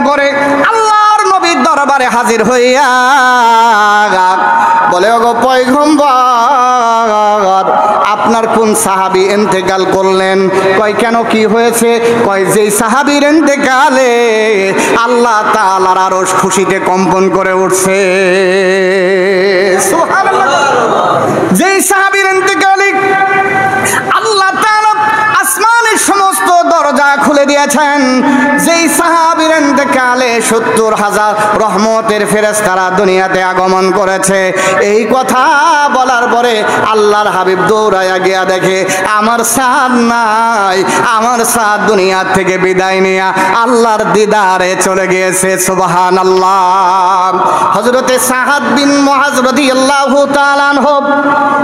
করে আল্লাহর নবীর দরবারে হাজির হইয়া বলে, ওগো পয়গম্বর, আপনার কোন সাহাবী ইন্তেকাল করলেন? কয় কেন, কি হয়েছে? কয় যেই সাহাবীর ইন্তেকালে আল্লাহ তাআলার আরশ খুশিতে কম্পন করে উঠছে। সুবহানাল্লাহ। যেই সাহাবীর ইন্তেকালে আল্লাহ তাআলা আসমানের সমস্ত দরজা খুলে দিয়েছেন, যেই সাহাবীর ইন্তেকালে 70,000 রহমতের ফেরেশতারা দুনিয়াতে আগমন করেছে। এই কথা বলার পরে আল্লাহর হাবিব দৌড়ায়া গিয়া দেখে আমার সাদ নাই, আমার সাদ দুনিয়া থেকে বিদায় নিয়ে আল্লাহর দিদারে চলে গিয়েছে। সুবহানাল্লাহ। হযরতে সাদ বিন মুআজ রাদিয়াল্লাহু তাআলা আনহু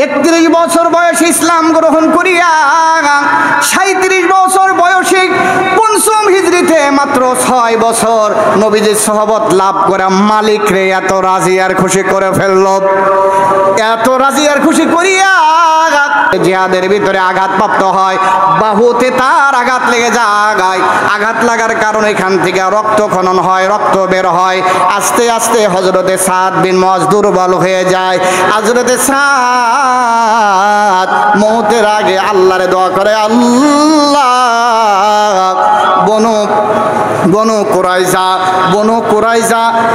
31 বছর বয়সে ইসলাম গ্রহণ করিয়া 37 বছর বয়সে 5ম হিজরিতে মাত্র 6 বছর নবীজির সোহবত লাভ করে মালিক রে এত রাজি আর খুশি করে ফেলল, এত রাজি আর খুশি করিয়া জিহাদের ভিতরে আঘাতপ্রাপ্ত হয়, বাহুতে তার আঘাত লেগে যায়। আঘাত লাগার কারণে এখান থেকে রক্তক্ষরণ হয়, রক্ত বের হয়। আস্তে আস্তে হযরতে সাদ বিন মুআজ দুর্বল হয়ে যায়। হযরতে সাদ মওতের আগে আল্লাহরে দোয়া করে, আল্লাহ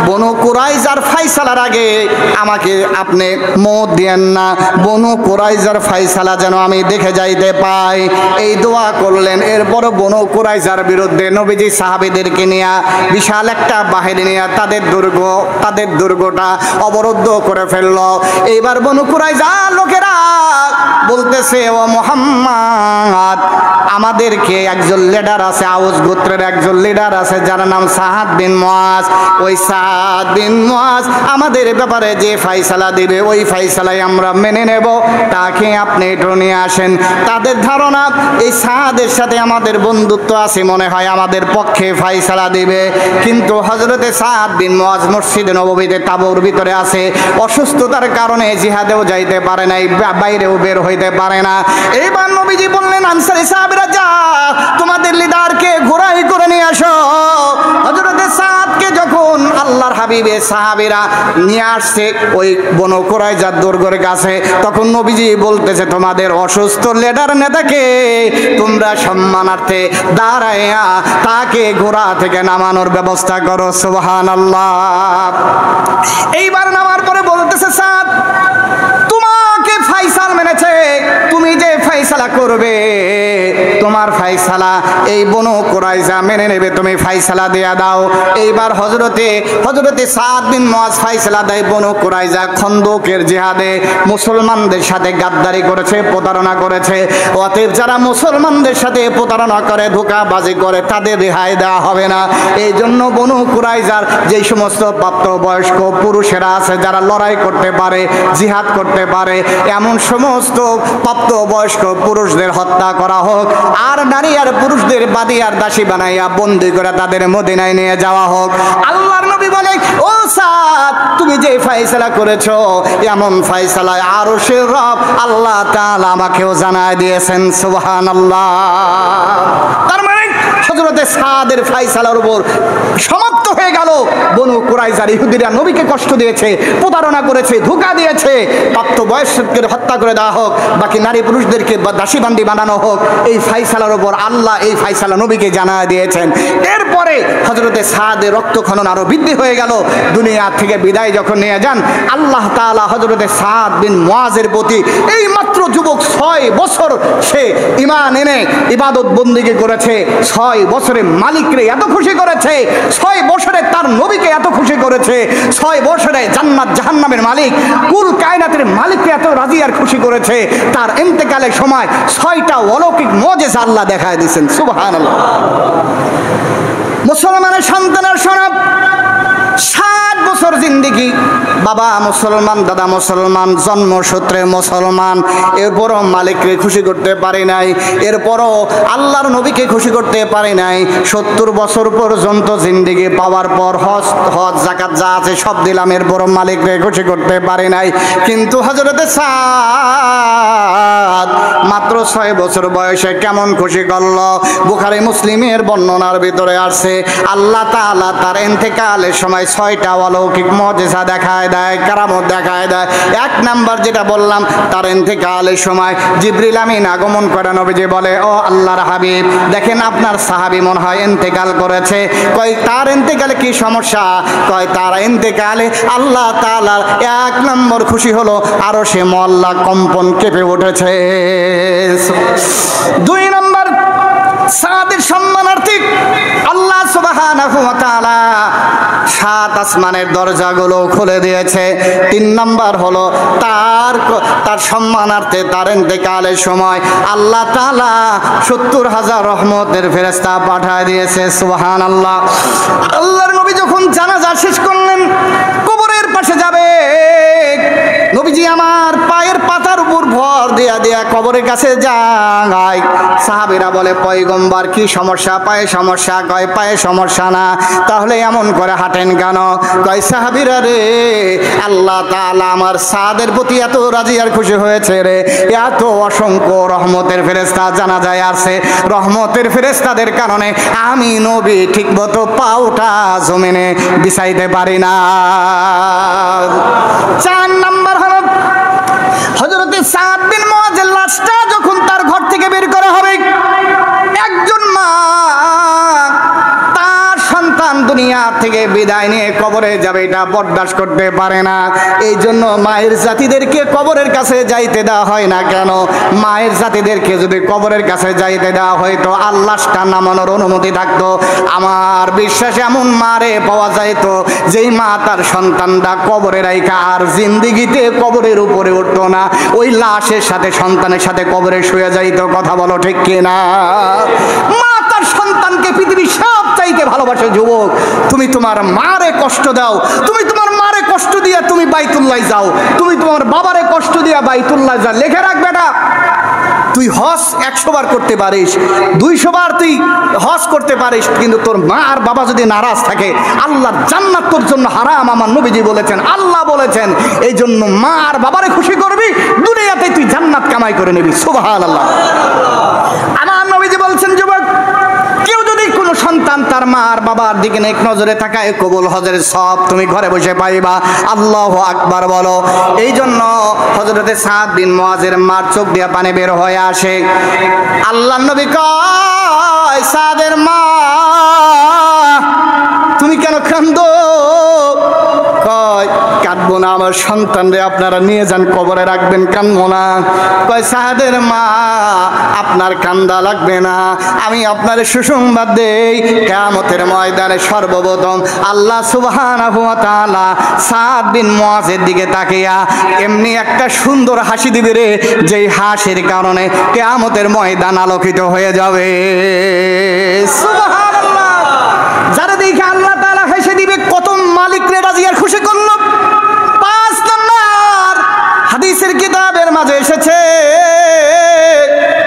বনু কুরাইজার ফায়সালার আগে আমাকে আপনি মওত দেন না, বনু কুরাইজার ফায়সালা যেন আমি দেখে যাইতে পাই। এই দোয়া করলেন। এরপর বনু কুরাইজার বিরুদ্ধে নবীজি সাহাবীদেরকে নিয়ে বিশাল একটা বাহিনী নিয়ে তাদের দুর্গটা অবরুদ্ধ করে ফেলল। এইবার বনু কুরাইজার লোকেরা বলতেছে, ও মুহাম্মদ, আমাদেরকে একজন লিডার আছে, আউস গোত্রের একজন লিডার আছে যার নাম সাদ বিন মুআজ। ওই সাদ বিন মুআজ আমাদের ব্যাপারে যে ফায়সালা দিবে ওই ফায়সালাই আমরা মেনে নেব, তাকে আপনি একটু নিয়ে আসেন। তাদের ধারণা এই সাদের সাথে আমাদের বন্ধুত্ব আছে, মনে হয় আমাদের পক্ষে ফায়সালা দিবে। কিন্তু হযরতে সাদ বিন মুআজ মসজিদে নববীতে তাঁবুর ভিতরে আছে, অসুস্থতার কারণে জিহাদেও যাইতে পারে না, বাইরেও বের হইতে পারে না। এইবার নবীজি বললেন, আনসারী সাহাবীরা যা তোমাদের লিডারকে ঘোড়ায় করে নিয়ে আসো। হযরতে সাদকে যখন আল্লাহর হাবিবে সাহাবীরা নিয়ে আসছে ওই বনু কুরাইজার দুর্গের কাছে, তখন নবীজি বলতেছে, তোমাদের অসুস্থ লিডার নেতাকে তোমরা সম্মানার্থে দাঁড়াইয়া তাকে ঘোড়া থেকে নামানোর ব্যবস্থা করো। সুবহানাল্লাহ। এইবার নামার পরে বলতেছে, সাদ তোমাকে ফায়সাল মেনেছে, তুমি যে ফায়সালা করবে তোমার ফায়সালা এই বনু কুরাইজা মেনে নেবে, তুমি ফায়সালা দেয়া দাও। এইবার হযরতে সাদ বিন মুআজ ফায়সালা দেয়। বনু কুরাইজা খন্দকের জিহাদে মুসলমানদের সাথে গাদ্দারি করেছে, প্রতারণা করেছে। অতএব যারা মুসলমানদের সাথে প্রতারণা করে, ধোঁকাবাজি করে, তাদের রেহাই দেওয়া হবে না। এই জন্য বনু কুরাইজার যেই সমস্ত প্রাপ্তবয়স্ক পুরুষেরা আছে যারা লড়াই করতে পারে, জিহাদ করতে পারে, এমন সমস্ত প্রাপ্তবয়স্ক পুরুষদের হত্যা করা হোক, আর নারী আর পুরুষদের বাদী আর দাসী বানাইয়া বন্দী করে তাদের মদিনায় নিয়ে যাওয়া হোক। আল্লাহর নবী বলে, ও সাদ, তুমি যে ফায়সালা করেছো এমন ফায়সালা আরশের রব আল্লাহ তাআলা আমাকেও জানায় দিয়েছেন। সুবহানাল্লাহ। তার মানে হযরতে সাদের ফায়সালার উপর সমাপ্ত হয়ে গেল। বনু কুরাইজার ইহুদিরা নবীকে কষ্ট দিয়েছে, প্রতারণা করেছে, ধোঁকা দিয়েছে, প্রাপ্তবয়স্কদের হত্যা করে দেওয়া হোক, বাকি নারী পুরুষদেরকে দাসীবান্দি বানানো হোক, এই ফায়সালার উপর আল্লাহ এই ফায়সালা নবীকে জানায় দিয়েছেন। এরপরে হযরতে সাদের রক্তক্ষরণ আরো বৃদ্ধি হয়ে গেল। দুনিয়া থেকে বিদায় যখন নিয়ে যান, আল্লাহ তাআলা হযরতে সাদ বিন মুআজের প্রতি এই মাত্র যুবক 6 বছর সে ঈমান এনে ইবাদত বন্দেগী করেছে, 6 বছরে মালিকরে এত খুশি করেছে, 6 বছরে তার নবীকে এত খুশি করেছে, 6 বছরে জান্নাত জাহান্নামের মালিক কুল কায়নাতের মালিককে এত রাজি আর খুশি করেছে। তার ইন্তেকালের সময় 6টা অলৌকিক মুজিজা আল্লাহ দেখায় দিয়েছেন। সুবহানাল্লাহ। মুসলমানের সন্তানের সনদ 60 বছর জিন্দেগি, বাবা মুসলমান, দাদা মুসলমান, জন্মসূত্রে মুসলমান, এরপরও মালিককে খুশি করতে পারি নাই, এরপরও আল্লাহর নবীকে খুশি করতে পারি নাই। 70 বছর পর্যন্ত জিন্দেগি পাওয়ার পর হজ যাকাত যা আছে সব দিলাম, এরপরও মালিককে খুশি করতে পারি নাই। কিন্তু হযরতে সাদ মাত্র 6 বছর বয়সে কেমন খুশি করলো। বুখারী মুসলিমের বর্ণনার ভিতরে আসছে, আল্লাহ তাআলা তার ইন্তেকালের সময় 6টা অলৌকিক মুজিজা দেখায় দেয়, কারামত দেখায় দেয়। 1 নাম্বার যেটা বললাম, তার ইন্তেকালের সময় জিবরিল আমিন আগমন করে নবীজি বলে, ও আল্লাহর হাবিব, দেখেন আপনার সাহাবী মনে হয় ইন্তেকাল করেছে। কয় তার ইন্তেকালে কি সমস্যা? কয় তার ইন্তেকালে আল্লাহ তাআলার 1 নম্বর খুশি হলো আরশে মুআল্লা কম্পন কেঁপে উঠেছে। 2 নম্বর, সাদের সম্মানার্থে আল্লাহ সুবহানাহু ওয়া তাআলা 7 আসমানের দরজাগুলো খুলে দিয়েছে। 3 নাম্বার হলো তার সম্মানার্থে তার ইন্তেকালের সময় আল্লাহ তাআলা 70,000 রহমতের ফেরেশতা পাঠিয়ে দিয়েছে। সুবহানাল্লাহ। আল্লাহর নবী যখন জানাজা শেষ করলেন, কবরের পাশে যাবে, নবীজি আমার পায়ের পাতার উপর ভর দিয়া দিয়া কবরের কাছে যায়। সাহাবীরা বলে, পয়গম্বর কি সমস্যা? পায়ে সমস্যা? কয় পায়ে সমস্যা না, তাহলে এমন করে হাঁটেন কেন? কয় সাহাবীরা রে, আল্লাহ তাআলা আমার সাদের প্রতি এত রাজি আর খুশি হয়েছে রে, এত অসংখ্য রহমতের ফেরেশতা জানাজায় আসছে, রহমতের ফেরেশতাদের কারণে আমি নবী ঠিকমতো পাউটা জমিনে বিছাইতে পারি না। 4 নাম্বার হলো হযরতে সাদ বিন মুআযের লাশটা যখন তার ঘর থেকে বের করা হবে, একজন মা তার সন্তান দুনিয়া থেকে বিদায় নিয়ে কবরে যাবে, এটা বরদাস্ত করতে পারে না। এই জন্য মায়ের জাতিদেরকে কবরের কাছে যাইতে দেওয়া হয় না। কেন? মায়ের জাতিদেরকে যদি কবরের কাছে যাইতে দেওয়া হয়তো আল্লাহটা নামানোর অনুমতি থাকতো। আমার বিশ্বাস এমন মারে পাওয়া যাইতো যেই মা তার সন্তানটা কবরে রাইখা আর জিন্দিগিতে কবরের উপরে উঠতো না, ওই লাশের সাথে সন্তানের সাথে কবরে শুয়ে যাইতো। কথা বলো ঠিক কিনা? মা তার সন্তানকে পৃথিবীর সব চাইতে ভালোবাসে। যুবক, তুমি তোমার মারে কষ্ট দাও, তুমি তোমার মারে কষ্ট দিয়া তুমি বাইতুল্লাহ যাও, তুমি তোমার বাবারে কষ্ট দিয়া বাইতুল্লাহ যাও। লেখে রাখ বেটা, তুই হজ 100 বার করতে পারিস, 200 বার তুই হজ করতে পারিস, কিন্তু তোর মা আর বাবা যদি নারাজ থাকে, আল্লাহর জান্নাত তোর জন্য হারাম। আমার নবীজি বলেছেন, আল্লাহ বলেছেন, এই জন্য মা আর বাবারে খুশি করবি, দুনিয়াতে তুই জান্নাত কামাই করে নিবি। সুবহানাল্লাহ। আমার নবীজি বলছেন, যুবক, কেউ যদি কোনো সন্তান তার মা আর বাবার দিকে নেক নজরে তাকায়, কবুল হজের সব তুমি ঘরে বসে পাইবা। আল্লাহু আকবার বলো। এই জন্য হযরতে সাদ বিন মুআযের মার চোখ দিয়ে পানি বের হয়ে আসে। আল্লাহর নবী কয়, সাদের মা তুমি কেন কাঁদো? কয়, কাঁদবো না, আমার সন্তানরে আপনারা নিয়ে যান, কবরে রাখবেন, কাঁদবো না। কয়, সাদের মা আপনার কান্দা লাগবে না, আমি আপনার সুসংবাদ দেই, কিয়ামতের ময়দানে সর্বপ্রথম আল্লাহ সুবহানাহু ওয়া তাআলা সাদ বিন মুআযের দিকে তাকিয়া এমনি একটা সুন্দর হাসি দিবে রে, যেই হাসির কারণে কিয়ামতের ময়দান আলোকিত হয়ে যাবে। সুবহানাল্লাহ। যারা দেখে আল্লাহ তাআলা হেসে দিবে, কত মালিক রে রাজি আর খুশি করলো। 5 নাম্বার হাদিসের কিতাবের মাঝে এসেছে,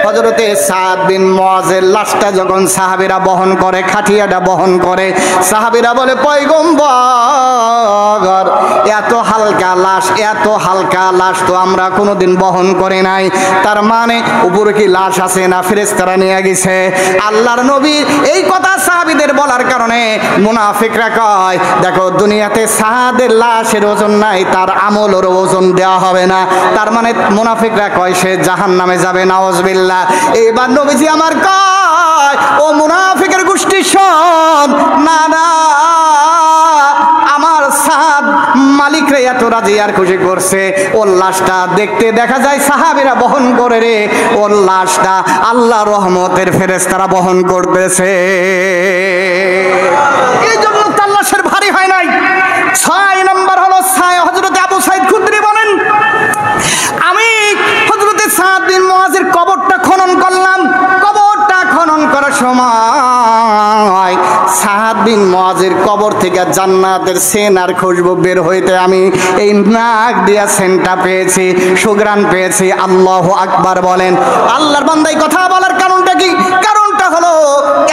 হযরতে সাদ বিন মুআযের লাশটা যখন সাহাবীরা বহন করে, খাটিয়াটা বহন করে, সাহাবীরা বলে, পয়গম্বর এত হালকা লাশ, এত হালকা লাশ তো আমরা কোনোদিন বহন করে নাই। তার মানে উপরে কি লাশ আছে না ফেরেশতারা নিয়ে গেছে? আল্লাহর নবী এই কথা সাহাবীদের বলার কারণে মুনাফিকরা কয়, দেখো দুনিয়াতে সাদের লাশের ওজন নাই, তার আমলের ওজন দেওয়া হবে না। তার মানে মুনাফিকরা কয় সে জাহান্নামে যাবে, নাউজুবিল্লাহ। এইবার নবীজি আমার কয়, ও মুনাফিকের গোষ্ঠী শোন, না না, আমার সাদ মালিকরে এত রাজি আর খুশি করছে, ওর লাশটা দেখতে দেখা যায় সাহাবীরা বহন করে রে, ওর লাশটা আল্লাহ রহমতের ফেরেশতারা বহন করতেছে। এই জন্য তার লাশের ভারী হয় নাই। 6 নম্বর হলো হযরতে আবু সাঈদ খুদরি বলেন, আমি হযরতে সাদ বিন মুআযের কবরটা খনন করলাম। কবরটা খনন করার সময় সাদ বিন মুআজের কবর থেকে জান্নাতের সেন্ট আর খুশবু বের হইতে আমি এই নাক দিয়া সেন্টটা পেয়েছি, সুঘ্রাণ পেয়েছি। আল্লাহু আকবার বলেন। আল্লাহর বান্দাই কথা বলার কারণটা কি? কারণটা হলো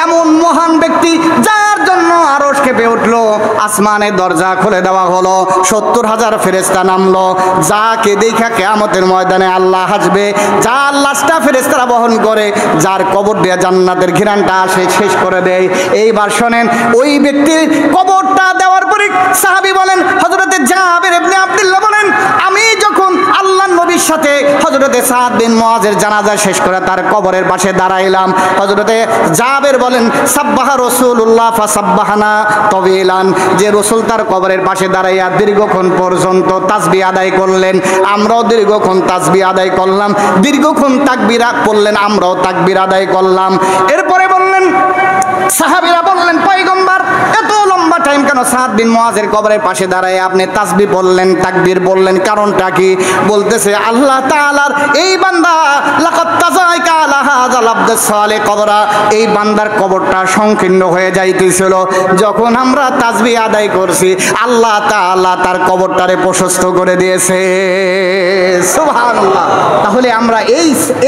এমন মহান ব্যক্তি যার জন্য আরশ কেঁপে উঠলো, আসমানের দরজা খুলে দেওয়া হলো, 70,000 ফেরেশতা নামলো, যাকে দেখা কিয়ামতের ময়দানে আল্লাহ হাসবে, যার লাশটা ফেরেশতারা বহন করে, যার কবর দিয়ে জান্নাতের ঘিরানটা আসে, শেষ করে দেয়। এইবার শোনেন, ওই ব্যক্তির কবরটা দেওয়ার পরে সাহাবী বলেন, হযরতে জাবের ইবনে আব্দুল্লাহ বলেন, আমি যখন আল্লাহর নবীর সাথে হযরতে সাদ বিন মুআজের জানাজা শেষ করে তার কবরের পাশে দাঁড়াইলাম, হযরতে জাবের বলেন, সাব্বাহা রাসূলুল্লাহ ফাসাব্বাহানা তাওয়িলান, যে রাসূল তার কবরের পাশে দাঁড়াইয়া দীর্ঘক্ষণ পর্যন্ত তাসবিহ আদায় করলেন, আমরাও দীর্ঘক্ষণ তাসবিহ আদায় করলাম, দীর্ঘক্ষণ তাকবীর পড়লেন, আমরাও তাকবীর আদায় করলাম। এরপরে বললেন, সাহাবীরা বললেন, পয়গম্বর এত লম্বা টাইম কেন সাদ বিন মুআজের কবরের পাশে দাঁড়ায় আপনি তাসবিহ বললেন, তাকবীর বললেন, কারণটা কি? বলতেছে, আল্লাহ তাআলার এই বান্দা লাকাদ তাযায়কা আলা হাযাল আবদুস সালেহ কবরা, এই বান্দার কবরটা সংকীর্ণ হয়ে যাইতেছিল, যখন আমরা তাসবিহ আদায় করছি আল্লাহ তাআলা তার কবরটারে প্রশস্ত করে দিয়েছে। সুবহানাল্লাহ। তাহলে আমরা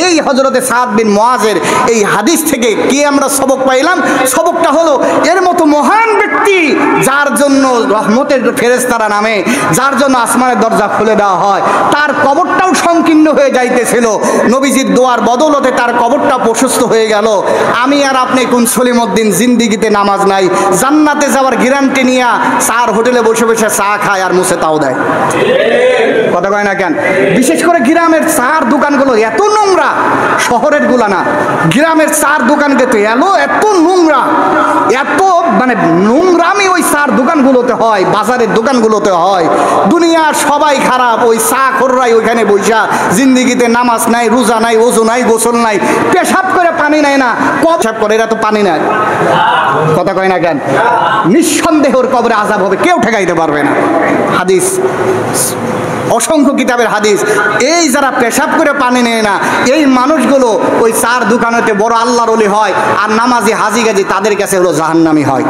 এই হযরতে সাদ বিন মুআজের এই হাদিস থেকে কি আমরা সবক পাইলাম? সবকটা হলো, এর মতো মহান ব্যক্তি যার জন্য রহমতের ফেরেশতারা নামে, যার জন্য আসমানের দরজা খুলে দেওয়া হয়, তার কবরটাও সংকীর্ণ হয়ে যাইতেছিল, নবীজির দোয়ার বদৌলতে তার কবরটা প্রশস্ত হয়ে গেল। আমি আর আপনি কোন সলিমউদ্দিন জিন্দিগিতে নামাজ নাই, জান্নাতে যাওয়ার গ্যারান্টি নিয়ে চার হোটেলে বসে বসে চা খায় আর মুছে তাও দেয়, কথা কয় না কেন? বিশেষ করে গ্রামের চার দোকানগুলো এত নোংরা, শহরের গুলা না, গ্রামের চার দোকানকে তো এত নোংরা, এত মানে নোংরামি ওই চার দোকানগুলোতে হয়, বাজারের দোকানগুলোতে হয়। দুনিয়ার সবাই খারাপ, ওই চা খোররাই ওইখানে বৈশা জিন্দিগিতে নামাজ নাই, রোজা নাই, ওযু নাই, গোসল নাই, পেশাব করে পানি নাই, না পেশাব করে, এরা তো পানি নাই, কথা কয় না কেন? নিঃসন্দেহের কবরে আযাব হবে, কেউ ঠেকাইতে পারবে না। হাদিস, অসংখ্য কিতাবের হাদিস। এই যারা পেশাব করে পানি নেয় না, এই মানুষগুলো ওই চার দোকানেতে বড় আল্লাহর ওলি হয়, আর নামাজি হাজি গাজি তাদের কাছে হলো জাহান্নামী হয়।